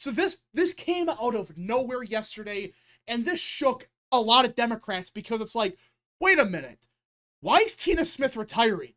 So this came out of nowhere yesterday, and this shook a lot of Democrats because it's like, wait a minute, why is Tina Smith retiring?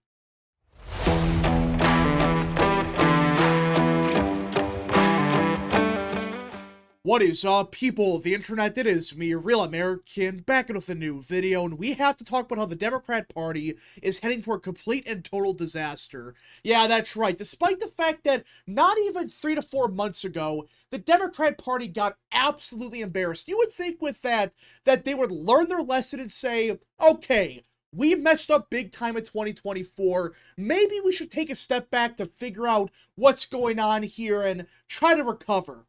What is up, people of the internet? It is me, Real American, back with a new video, and we have to talk about how the Democrat Party is heading for a complete and total disaster. Yeah, that's right. Despite the fact that not even 3 to 4 months ago, the Democrat Party got absolutely embarrassed. You would think with that they would learn their lesson and say, okay, we messed up big time in 2024. Maybe we should take a step back to figure out what's going on here and try to recover.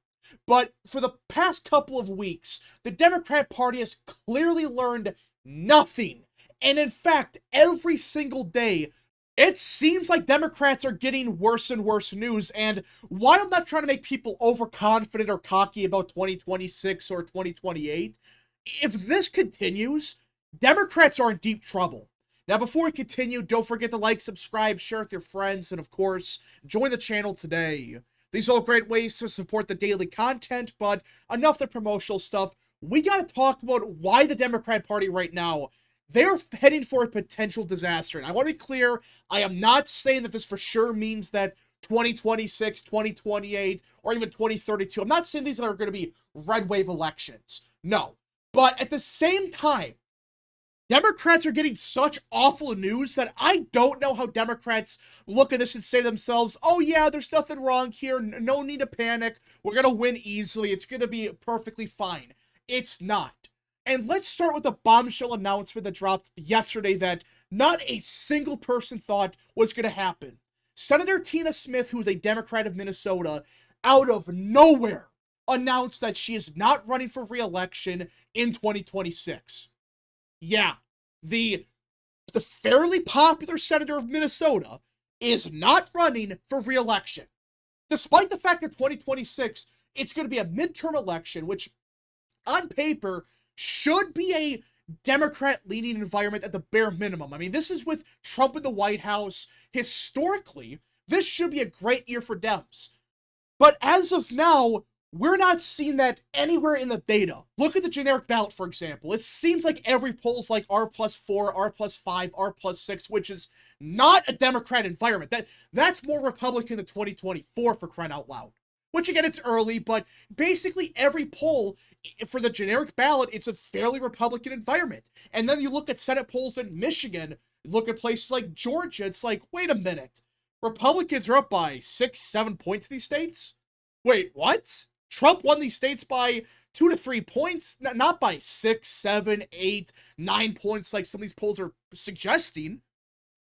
But for the past couple of weeks, the Democrat Party has clearly learned nothing. And in fact, every single day, it seems like Democrats are getting worse and worse news. And while I'm not trying to make people overconfident or cocky about 2026 or 2028, if this continues, Democrats are in deep trouble. Now, before we continue, don't forget to like, subscribe, share with your friends, and of course, join the channel today. These are all great ways to support the daily content, but enough the promotional stuff. We got to talk about why the Democrat Party right now, they're heading for a potential disaster. And I want to be clear, I am not saying that this for sure means that 2026, 2028, or even 2032, I'm not saying these are going to be red wave elections. No. But at the same time, Democrats are getting such awful news that I don't know how Democrats look at this and say to themselves, oh yeah, there's nothing wrong here, no need to panic, we're going to win easily, it's going to be perfectly fine. It's not. And let's start with the bombshell announcement that dropped yesterday that not a single person thought was going to happen. Senator Tina Smith, who's a Democrat of Minnesota, out of nowhere announced that she is not running for re-election in 2026. Yeah, the fairly popular senator of Minnesota is not running for re-election. Despite the fact that 2026, it's going to be a midterm election, which on paper should be a Democrat-leaning environment at the bare minimum. I mean, this is with Trump in the White House. Historically, this should be a great year for Dems. But as of now, we're not seeing that anywhere in the data. Look at the generic ballot, for example. It seems like every poll's like R+4, R+5, R+6, which is not a Democrat environment. That's more Republican than 2024, for crying out loud. Which, again, it's early, but basically every poll for the generic ballot, it's a fairly Republican environment. And then you look at Senate polls in Michigan, look at places like Georgia, it's like, wait a minute. Republicans are up by 6, 7 points in these states? Wait, what? Trump won these states by 2 to 3 points, not by 6, 7, 8, 9 points like some of these polls are suggesting.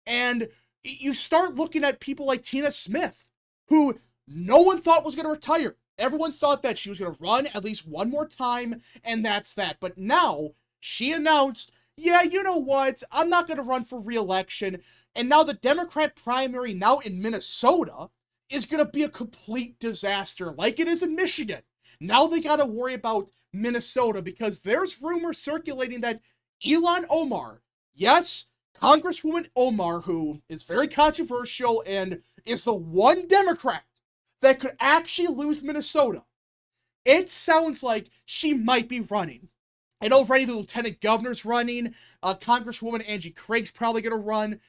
And you start looking at people like Tina Smith, who no one thought was going to retire. Everyone thought that she was going to run at least one more time, and that's that. But now, she announced, yeah, you know what, I'm not going to run for re-election. And now the Democrat primary now in Minnesota is going to be a complete disaster like it is in Michigan. Now they got to worry about Minnesota because there's rumors circulating that Ilhan Omar, yes, Congresswoman Omar, who is very controversial and is the one Democrat that could actually lose Minnesota. It sounds like she might be running. And already the lieutenant governor's running. Congresswoman Angie Craig's probably going to run.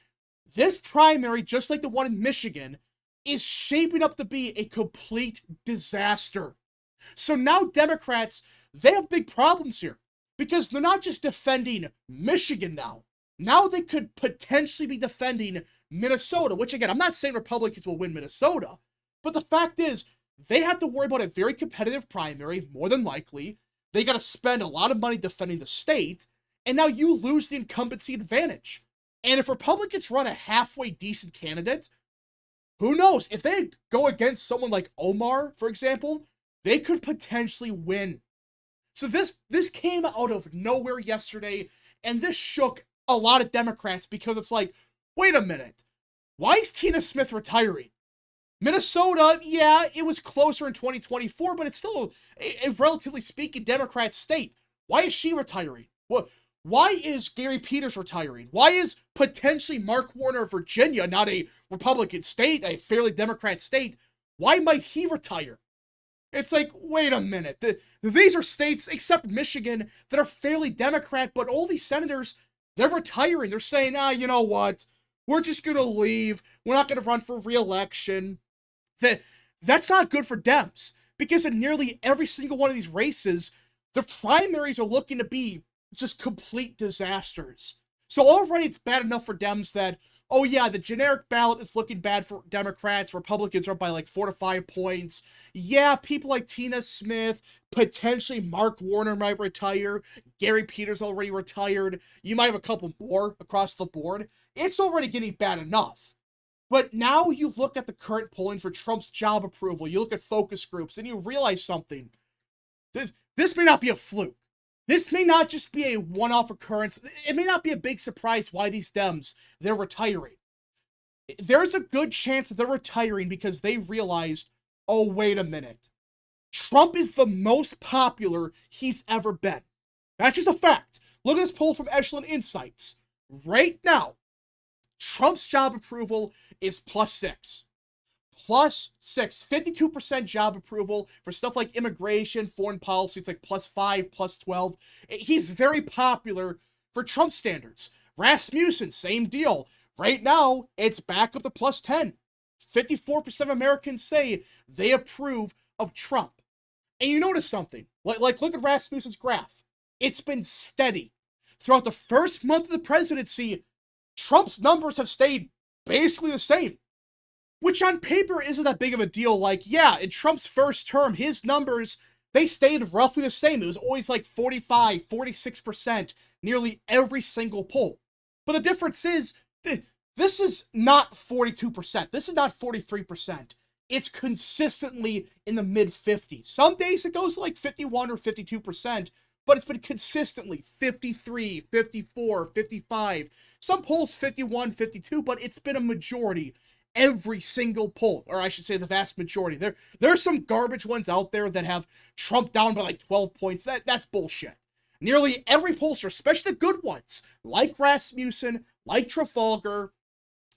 This primary, just like the one in Michigan, is shaping up to be a complete disaster. So now Democrats, they have big problems here because they're not just defending Michigan now. Now they could potentially be defending Minnesota, which again, I'm not saying Republicans will win Minnesota, but the fact is they have to worry about a very competitive primary, more than likely. They got to spend a lot of money defending the state, and now you lose the incumbency advantage. And if Republicans run a halfway decent candidate, who knows? If they go against someone like Omar, for example, they could potentially win. So this came out of nowhere yesterday, and this shook a lot of Democrats because it's like, wait a minute, why is Tina Smith retiring? Minnesota, yeah, it was closer in 2024, but it's still a relatively speaking Democrat state. Why is she retiring? Well, why is Gary Peters retiring? Why is potentially Mark Warner of Virginia, not a Republican state, a fairly Democrat state, why might he retire? It's like, wait a minute. These are states, except Michigan, that are fairly Democrat, but all these senators, they're retiring. They're saying, you know what? We're just going to leave. We're not going to run for re-election. That's not good for Dems, because in nearly every single one of these races, the primaries are looking to be just complete disasters. So already it's bad enough for Dems that, oh yeah, the generic ballot is looking bad for Democrats. Republicans are up by like 4 to 5 points. Yeah, people like Tina Smith, potentially Mark Warner might retire. Gary Peters already retired. You might have a couple more across the board. It's already getting bad enough. But now you look at the current polling for Trump's job approval, you look at focus groups, and you realize something. This may not be a fluke. This may not just be a one-off occurrence. It may not be a big surprise why these Dems, they're retiring. There's a good chance that they're retiring because they realized, oh, wait a minute. Trump is the most popular he's ever been. That's just a fact. Look at this poll from Echelon Insights. Right now, Trump's job approval is +6. +6. 52% job approval for stuff like immigration, foreign policy. It's like +5, +12. He's very popular for Trump standards. Rasmussen, same deal. Right now, it's back up to +10. 54% of Americans say they approve of Trump. And you notice something. Like look at Rasmussen's graph. It's been steady. Throughout the first month of the presidency, Trump's numbers have stayed basically the same. Which on paper isn't that big of a deal. Like, yeah, in Trump's first term, his numbers, they stayed roughly the same. It was always like 45, 46%, nearly every single poll. But the difference is, this is not 42%. This is not 43%. It's consistently in the mid-50s. Some days it goes like 51 or 52%, but it's been consistently 53, 54, 55. Some polls 51, 52, but it's been a majority every single poll, or I should say the vast majority. There's some garbage ones out there that have Trump down by like 12 points. That's bullshit. Nearly every pollster, especially the good ones, like Rasmussen, like Trafalgar,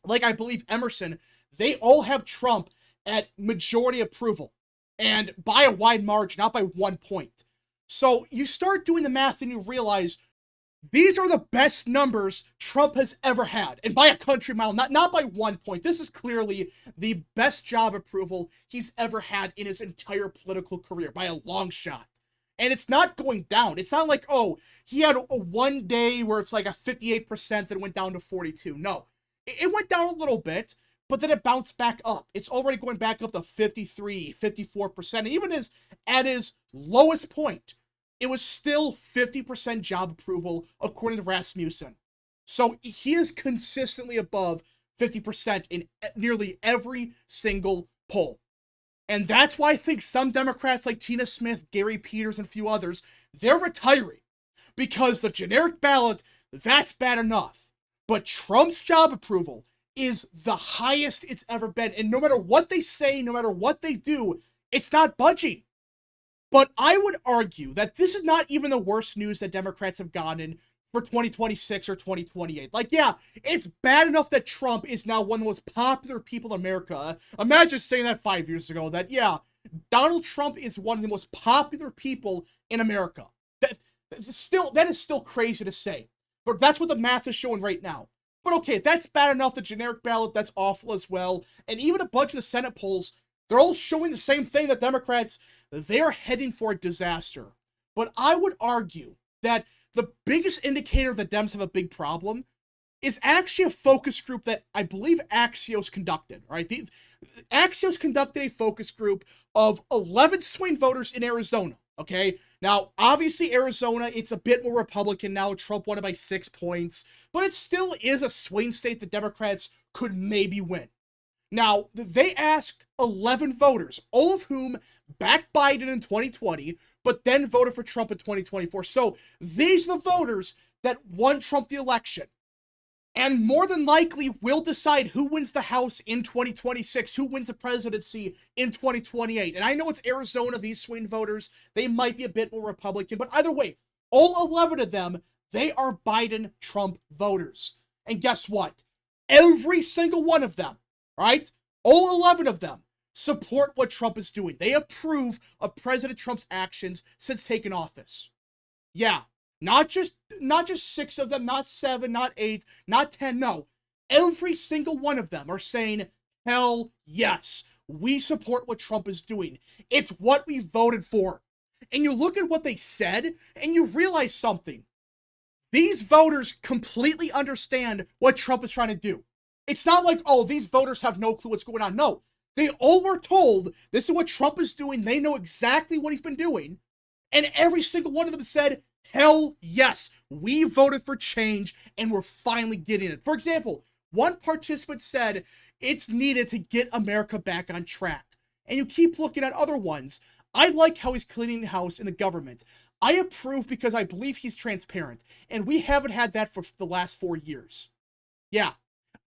like I believe Emerson, they all have Trump at majority approval, and by a wide margin, not by 1 point. So you start doing the math and you realize these are the best numbers Trump has ever had, and by a country mile, not by 1 point. This is clearly the best job approval he's ever had in his entire political career, by a long shot. And it's not going down. It's not like, oh, he had a one day where it's like a 58% that went down to 42. No, it went down a little bit, but then it bounced back up. It's already going back up to 53, 54%. And even at his lowest point, it was still 50% job approval, according to Rasmussen. So he is consistently above 50% in nearly every single poll. And that's why I think some Democrats like Tina Smith, Gary Peters, and a few others, they're retiring. Because the generic ballot, that's bad enough. But Trump's job approval is the highest it's ever been. And no matter what they say, no matter what they do, it's not budging. But I would argue that this is not even the worst news that Democrats have gotten for 2026 or 2028. Like, yeah, it's bad enough that Trump is now one of the most popular people in America. Imagine saying that 5 years ago, that, yeah, Donald Trump is one of the most popular people in America. That is still crazy to say. But that's what the math is showing right now. But okay, that's bad enough. The generic ballot, that's awful as well. And even a bunch of the Senate polls, they're all showing the same thing, that Democrats, they're heading for a disaster. But I would argue that the biggest indicator that Dems have a big problem is actually a focus group that I believe Axios conducted, right? Axios conducted a focus group of 11 swing voters in Arizona, okay? Now, obviously, Arizona, it's a bit more Republican now. Trump won it by 6 points, but it still is a swing state that Democrats could maybe win. Now, they asked 11 voters, all of whom backed Biden in 2020, but then voted for Trump in 2024. So these are the voters that won Trump the election, and more than likely will decide who wins the House in 2026, who wins the presidency in 2028. And I know it's Arizona, these swing voters, they might be a bit more Republican, but either way, all 11 of them, they are Biden-Trump voters. And guess what? Every single one of them, right? All 11 of them, support what Trump is doing. They approve of President Trump's actions since taking office. Yeah, not just 6 of them, not 7, not 8, not 10, no. Every single one of them are saying, hell yes, we support what Trump is doing. It's what we voted for. And you look at what they said, and you realize something. These voters completely understand what Trump is trying to do. It's not like, oh, these voters have no clue what's going on. No, they all were told this is what Trump is doing. They know exactly what he's been doing. And every single one of them said, hell yes, we voted for change and we're finally getting it. For example, one participant said it's needed to get America back on track. And you keep looking at other ones. I like how he's cleaning house in the government. I approve because I believe he's transparent. And we haven't had that for the last 4 years. Yeah.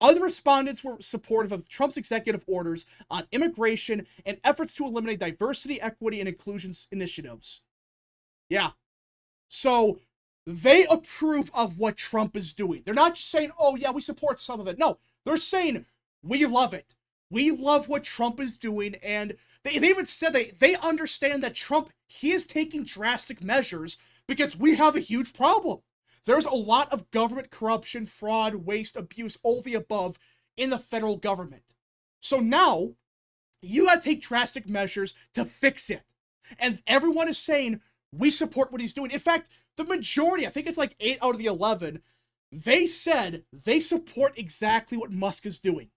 Other respondents were supportive of Trump's executive orders on immigration and efforts to eliminate diversity, equity, and inclusion initiatives. Yeah. So they approve of what Trump is doing. They're not just saying, oh yeah, we support some of it. No, they're saying, we love it. We love what Trump is doing. And they even said they understand that Trump, he is taking drastic measures because we have a huge problem. There's a lot of government corruption, fraud, waste, abuse, all the above in the federal government. So now, you gotta take drastic measures to fix it. And everyone is saying, we support what he's doing. In fact, the majority, I think it's like 8 out of the 11, they said they support exactly what Musk is doing.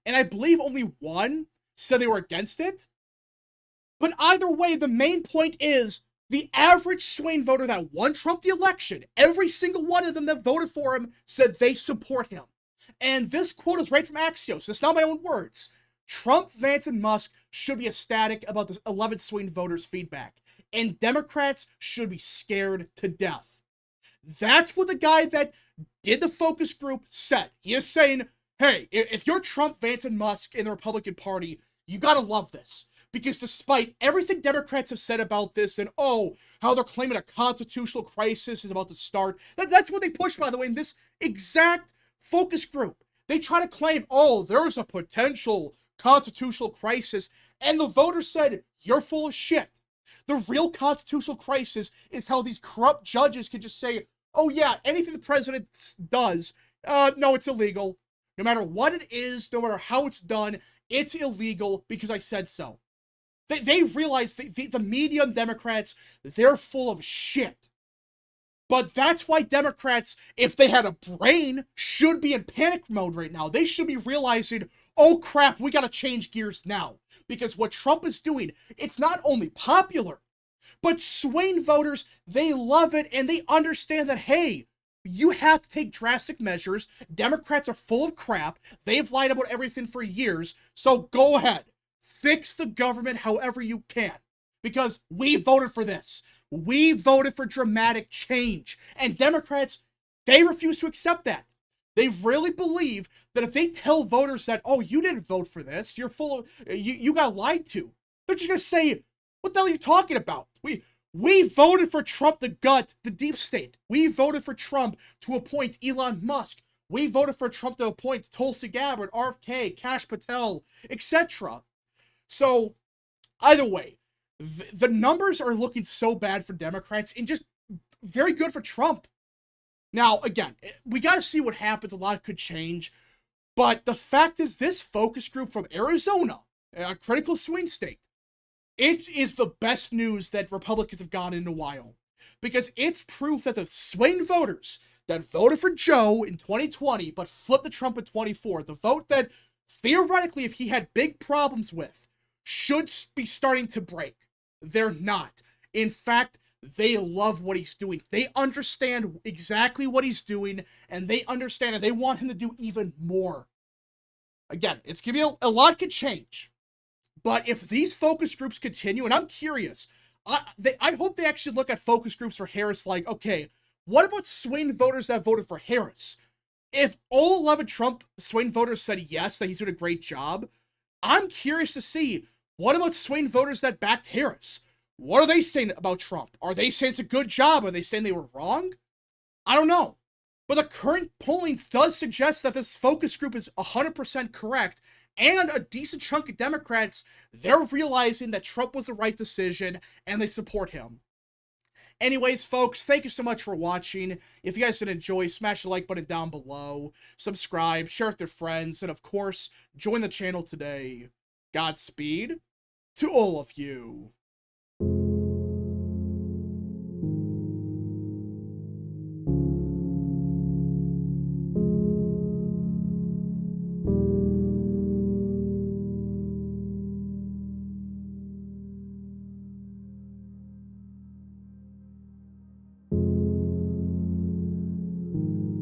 And I believe only one said they were against it. But either way, the main point is, the average swing voter that won Trump the election, every single one of them that voted for him said they support him. And this quote is right from Axios. It's not my own words. Trump, Vance, and Musk should be ecstatic about the 11 swing voters' feedback. And Democrats should be scared to death. That's what the guy that did the focus group said. He is saying, hey, if you're Trump, Vance, and Musk in the Republican Party, you gotta love this. Because despite everything Democrats have said about this and, oh, how they're claiming a constitutional crisis is about to start, that's what they push, by the way, in this exact focus group. They try to claim, oh, there's a potential constitutional crisis, and the voters said, you're full of shit. The real constitutional crisis is how these corrupt judges can just say, oh yeah, anything the president does, no, it's illegal. No matter what it is, no matter how it's done, it's illegal because I said so. They realize the media and Democrats, they're full of shit. But that's why Democrats, if they had a brain, should be in panic mode right now. They should be realizing, oh crap, we gotta change gears now. Because what Trump is doing, it's not only popular, but swing voters, they love it and they understand that, hey, you have to take drastic measures. Democrats are full of crap. They've lied about everything for years. So go ahead. Fix the government however you can. Because we voted for this. We voted for dramatic change. And Democrats, they refuse to accept that. They really believe that if they tell voters that, oh, you didn't vote for this, you're full of, you got lied to, they're just going to say, what the hell are you talking about? We voted for Trump to gut the deep state. We voted for Trump to appoint Elon Musk. We voted for Trump to appoint Tulsi Gabbard, RFK, Kash Patel, etc. So, either way, the numbers are looking so bad for Democrats and just very good for Trump. Now, again, we got to see what happens. A lot could change. But the fact is, this focus group from Arizona, a critical swing state, it is the best news that Republicans have gotten in a while. Because it's proof that the swing voters that voted for Joe in 2020 but flipped to Trump in 24, the vote that theoretically, if he had big problems with, should be starting to break. They're not. In fact, they love what he's doing. They understand exactly what he's doing, and they understand and they want him to do even more. Again, it's gonna be a lot could change. But if these focus groups continue, and I'm curious, I hope they actually look at focus groups for Harris like, okay, what about swing voters that voted for Harris? If all 11 Trump swing voters said yes, that he's doing a great job, I'm curious to see, what about swing voters that backed Harris? What are they saying about Trump? Are they saying it's a good job? Are they saying they were wrong? I don't know. But the current polling does suggest that this focus group is 100% correct, And a decent chunk of Democrats, they're realizing that Trump was the right decision, and they support him. Anyways, folks, thank you so much for watching. If you guys did enjoy, smash the like button down below, subscribe, share with your friends, and of course, join the channel today. Godspeed to all of you.